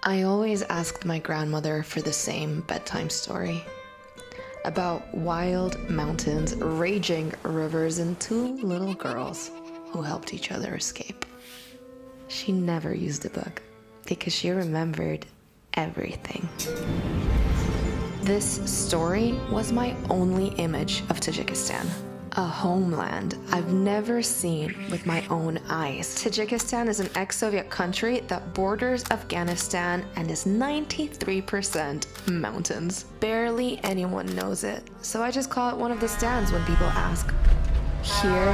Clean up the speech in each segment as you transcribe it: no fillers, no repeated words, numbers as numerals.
I always asked my grandmother for the same bedtime story. About wild mountains, raging rivers, and two little girls who helped each other escape. She never used a book because she remembered everything. This story was my only image of Tajikistan. A homeland I've never seen with my own eyes. Tajikistan is an ex-Soviet country that borders Afghanistan and is 93% mountains. Barely anyone knows it, so I just call it one of the stands when people ask. Here,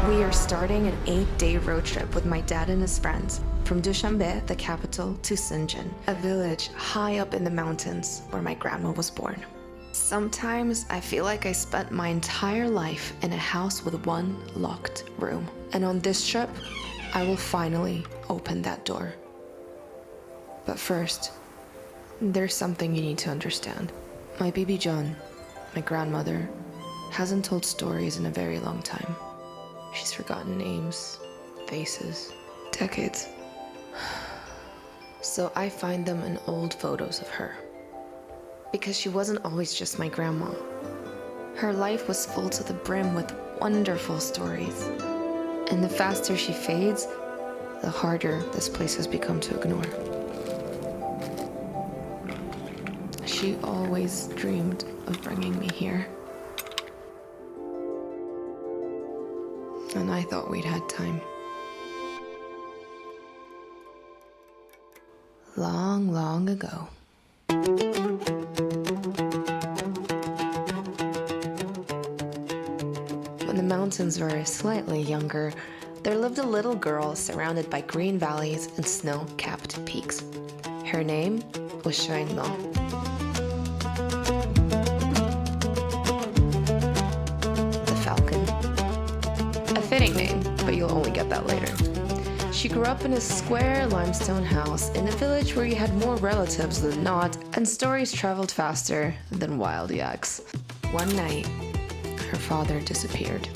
we are starting an 8-day road trip with my dad and his friends from Dushanbe, the capital, to Sunjin, a village high up in the mountains where my grandma was born. Sometimes I feel like I spent my entire life in a house with one locked room. And on this trip, I will finally open that door. But first, there's something you need to understand. My Bibi John, my grandmother, hasn't told stories in a very long time. She's forgotten names, faces, decades. So I find them in old photos of her. Because she wasn't always just my grandma. Her life was full to the brim with wonderful stories. And the faster she fades, the harder this place has become to ignore. She always dreamed of bringing me here. And I thought we'd had time. Long, long ago. When the mountains were slightly younger, there lived a little girl surrounded by green valleys and snow-capped peaks. Her name was Shoinmo. The Falcon. A fitting name, but you'll only get that later. She grew up in a square limestone house in a village where you had more relatives than not, and stories traveled faster than wild yaks. One night, her father disappeared.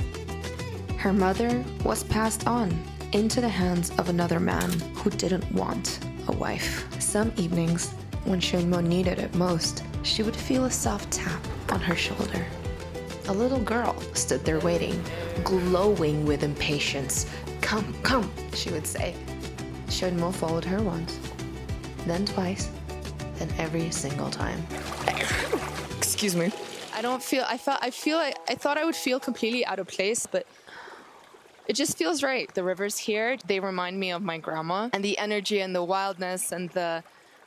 Her mother was passed on into the hands of another man who didn't want a wife. Some evenings, when Shoinmo needed it most, she would feel a soft tap on her shoulder. A little girl stood there waiting, glowing with impatience. "Come, come," she would say. Shoinmo followed her once, then twice, then every single time. Excuse me. I thought I would feel completely out of place, but it just feels right. The rivers here, they remind me of my grandma, and the energy and the wildness and the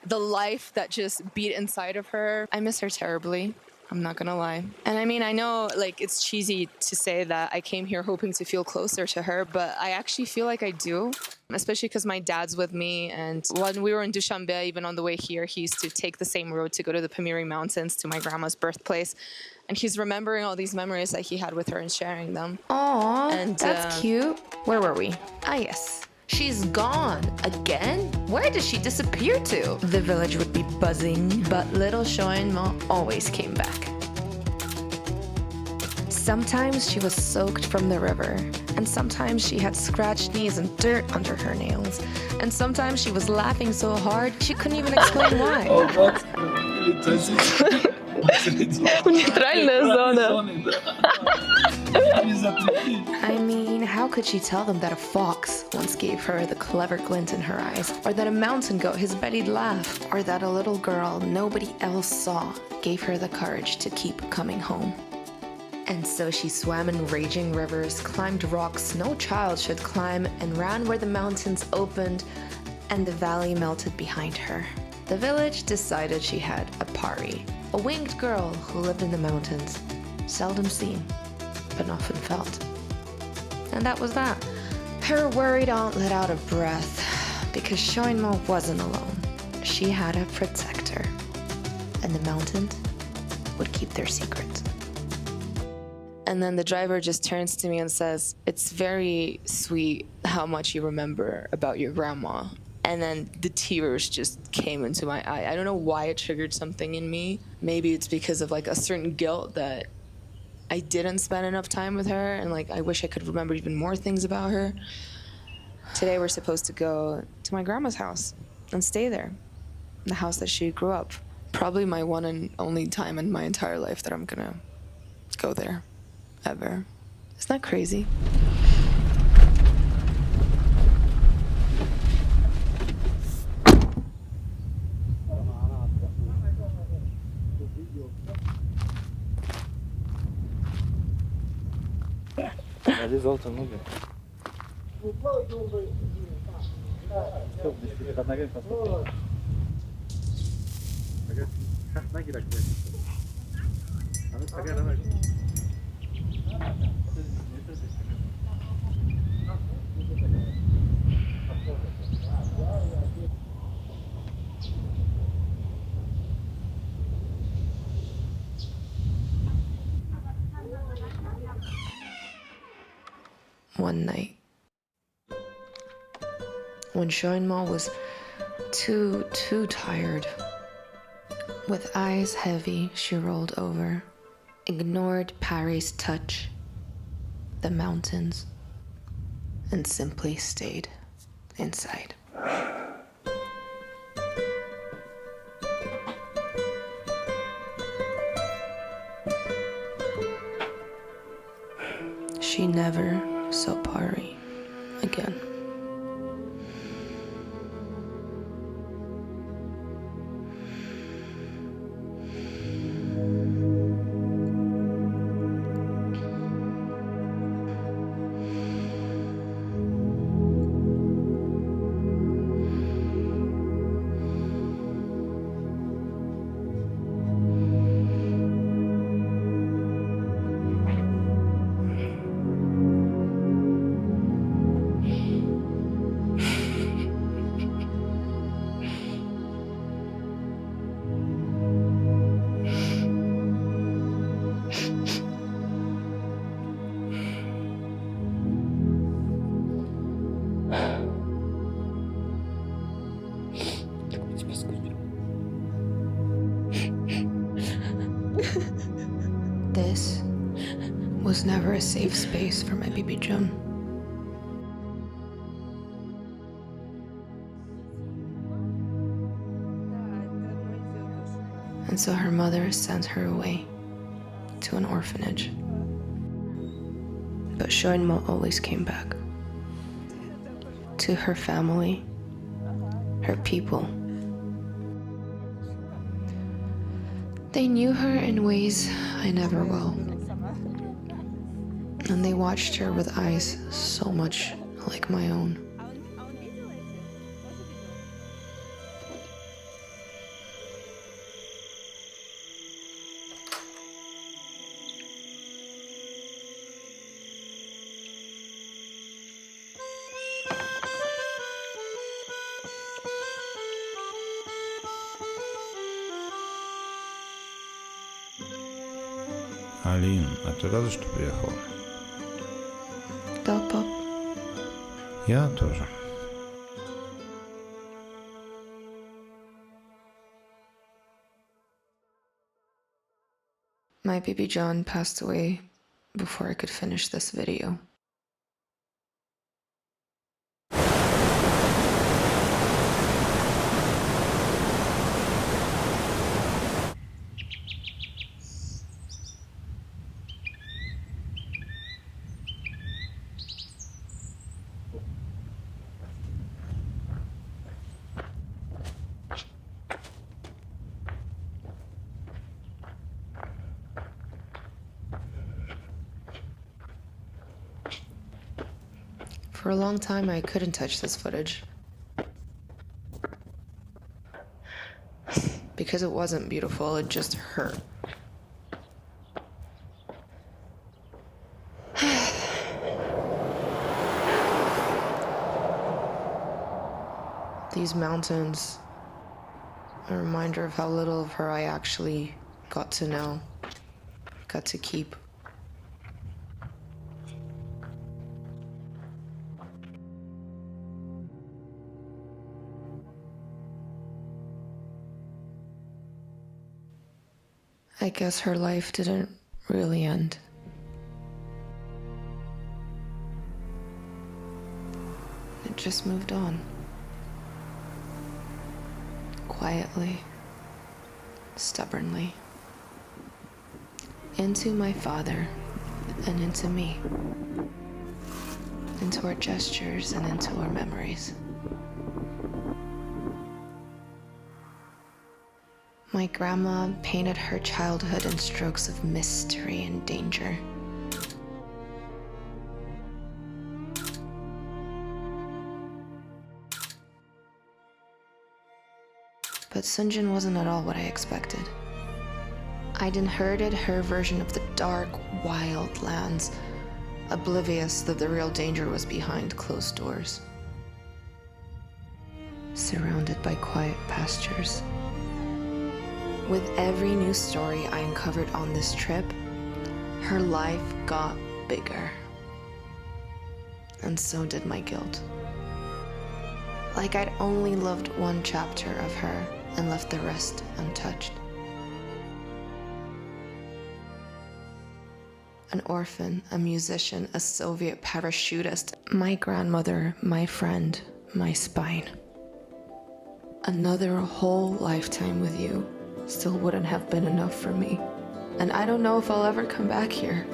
life that just beat inside of her. I miss her terribly. I'm not gonna lie. And I mean, I know like it's cheesy to say that I came here hoping to feel closer to her, but I actually feel like I do, especially because my dad's with me. And when we were in Dushanbe, even on the way here, he used to take the same road to go to the Pamir Mountains, to my grandma's birthplace. And he's remembering all these memories that he had with her and sharing them. Aw, and that's cute. Where were we? Ah, yes. She's gone. Again? Where did she disappear to? The village would be buzzing, but little Shoinmo always came back. Sometimes she was soaked from the river, and sometimes she had scratched knees and dirt under her nails, and sometimes she was laughing so hard she couldn't even explain why. I mean, how could she tell them that a fox once gave her the clever glint in her eyes, or that a mountain goat his bellied laugh, or that a little girl nobody else saw gave her the courage to keep coming home? And so she swam in raging rivers, climbed rocks no child should climb, and ran where the mountains opened and the valley melted behind her. The village decided she had a Pari, a winged girl who lived in the mountains, seldom seen, but often felt. And that was that. Her worried aunt let out a breath, because Shoinmo wasn't alone. She had a protector, and the mountains would keep their secret. And then the driver just turns to me and says, "It's very sweet how much you remember about your grandma." And then the tears just came into my eye. I don't know why it triggered something in me. Maybe it's because of like a certain guilt that I didn't spend enough time with her, and like I wish I could remember even more things about her. Today we're supposed to go to my grandma's house and stay there. the house that she grew up. Probably my one and only time in my entire life that I'm gonna go there, ever. Isn't that crazy? One night, when Shoinmo was too tired, with eyes heavy, she rolled over, ignored Pari's touch, the mountains, and simply stayed inside. She never saw Pari again. This was never a safe space for my baby John. And so her mother sent her away to an orphanage. But Shoinmo always came back to her family, her people. They knew her in ways I never will. And they watched her with eyes so much like my own. Алин, а ты рада, что приехала? Да, пап. Я тоже. My baby John passed away before I could finish this video. For a long time, I couldn't touch this footage. Because it wasn't beautiful, it just hurt. These mountains, a reminder of how little of her I actually got to know, got to keep. I guess her life didn't really end. It just moved on. quietly, stubbornly, into my father and into me, into our gestures and into our memories. My grandma painted her childhood in strokes of mystery and danger. But Sunjin wasn't at all what I expected. I'd inherited her version of the dark, wild lands, oblivious that the real danger was behind closed doors. Surrounded by quiet pastures. With every new story I uncovered on this trip, her life got bigger. And so did my guilt. Like I'd only loved one chapter of her and left the rest untouched. An orphan, a musician, a Soviet parachutist, my grandmother, my friend, my spine. Another whole lifetime with you still wouldn't have been enough for me. And I don't know if I'll ever come back here.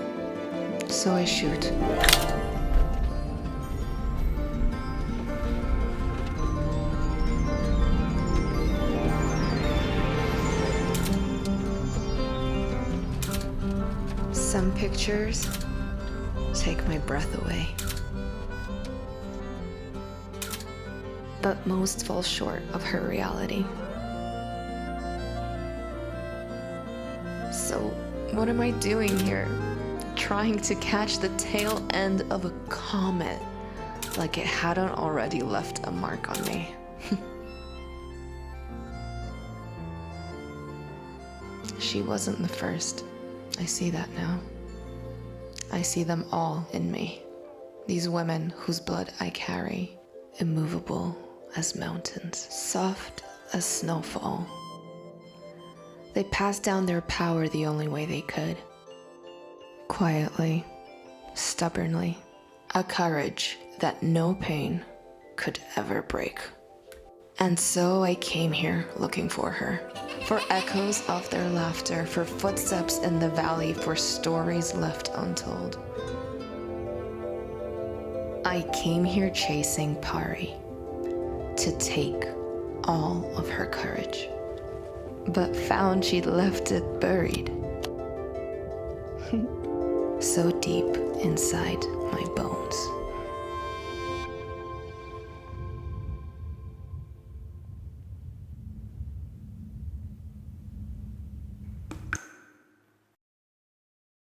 So I shoot. Some pictures take my breath away. But most fall short of her reality. So, what am I doing here? Trying to catch the tail end of a comet, like it hadn't already left a mark on me. She wasn't the first. I see that now. I see them all in me. These women whose blood I carry, immovable as mountains, soft as snowfall. They passed down their power the only way they could. Quietly, stubbornly, a courage that no pain could ever break. And so I came here looking for her, for echoes of their laughter, for footsteps in the valley, for stories left untold. I came here chasing Pari, to take all of her courage, but found she'd left it buried, so deep inside my bones.